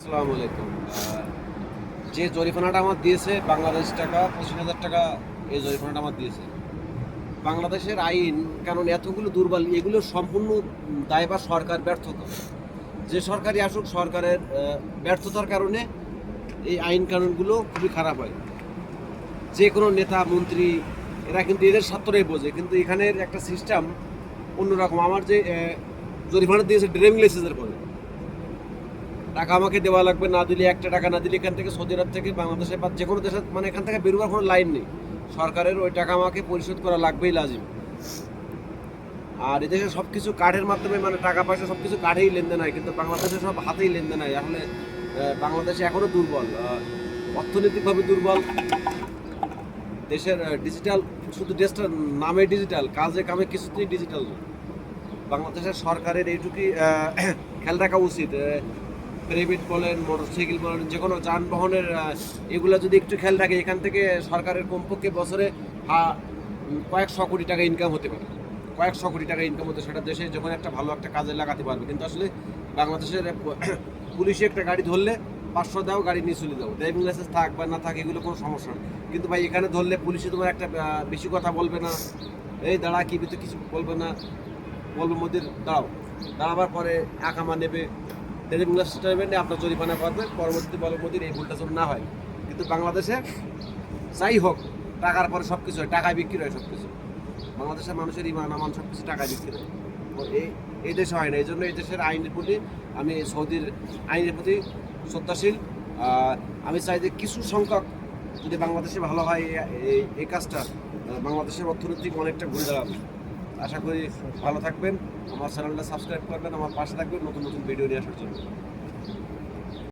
আসসালামু আলাইকুম। যে জরিমানাটা আমার দিয়েছে বাংলাদেশ টাকা 25,000 টাকা, এই জরিমানাটা আমার দিয়েছে। বাংলাদেশের আইন কানুন এতগুলো দুর্বল, এগুলো সম্পূর্ণ দায়ভার সরকার ব্যর্থতা। যে সরকারই আসুক, সরকারের ব্যর্থতার কারণে এই আইন কানুনগুলো খুবই খারাপ হয়। যে কোনো নেতা মন্ত্রী এরা কিন্তু এদের স্বার্থটাই বোঝে, কিন্তু এখানের একটা সিস্টেম অন্যরকম। আমার যে জরিমানা দিয়েছে ড্রাইভিং লাইসেন্সের পরে টাকা আমাকে দেওয়া লাগবে, না দিলে একটা টাকা না দিলে এখান থেকে সৌদি আরব থেকে বাংলাদেশে বা যে কোনো দেশে মানে এখান থেকে বেরোবার কোনো লাইন নেই, সরকারের ওই টাকা আমাকে পরিশোধ করা লাগবেই লাজিম। আর এদেশে সব কিছু কার্ডের মাধ্যমে মানে টাকা পয়সা সব কিছু কার্ডেই লেনদেন হয়, কিন্তু বাংলাদেশে সব হাতেই লেনদেন হয়। আসলে বাংলাদেশে এখনও দুর্বল, অর্থনৈতিকভাবে দুর্বল। দেশের ডিজিটাল, শুধু দেশটা নামে ডিজিটাল, কাজে কামে কিছুতেই ডিজিটাল না। বাংলাদেশের সরকারের এইটুকুই খেয়াল রাখা উচিত। প্রাইভেট বলেন, মোটরসাইকেল বলেন, যে কোনো যানবাহনের এগুলো যদি একটু খেয়াল রাখে, এখান থেকে সরকারের কমপক্ষে বছরে কয়েকশো কোটি টাকা ইনকাম হতে পারে। কয়েকশো কোটি টাকা ইনকাম হতে, সেটা দেশে যখন একটা ভালো একটা কাজে লাগাতে পারবে। কিন্তু আসলে বাংলাদেশের পুলিশে একটা গাড়ি ধরলে 500 দাও, গাড়ি নিয়ে চলে যাও, ড্রাইভিং লাইসেন্স থাক বা না থাক এগুলো কোনো সমস্যা নেই। কিন্তু ভাই এখানে ধরলে পুলিশে তোমার একটা বেশি কথা বলবে না, এই দাঁড়া কি ভিতরে কিছু বলবে না, বলবে মধ্যে দাঁড়াও, দাঁড়াবার পরে আকামা নেবে, ড্রাইভিং লাইসেন্সটা নেবে, আপনার জরিমানা করবে, পরবর্তীতে বলবে মধ্যে এই ভুলটা যেন না হয়। কিন্তু বাংলাদেশে যাই হোক টাকার পরে সব কিছু হয়, টাকায় বিক্রি হয় সব কিছু। বাংলাদেশের মানুষের ইমান আমান সব কিছু টাকায় বিক্রি হয়, এই দেশে হয় না। এই জন্য এই দেশের আইনের প্রতি, আমি সৌদির আইনের প্রতি শ্রদ্ধাশীল। আমি চাই যে কিছু সংখ্যক যদি বাংলাদেশে ভালো হয়, এই কাজটা বাংলাদেশের অর্থনৈতিক অনেকটা ঘুরে দাঁড়াবে। আশা করি ভালো থাকবেন, আমার চ্যানেলটা সাবস্ক্রাইব করবেন, আমার পাশে থাকবেন নতুন নতুন ভিডিও নিয়ে আসার জন্য।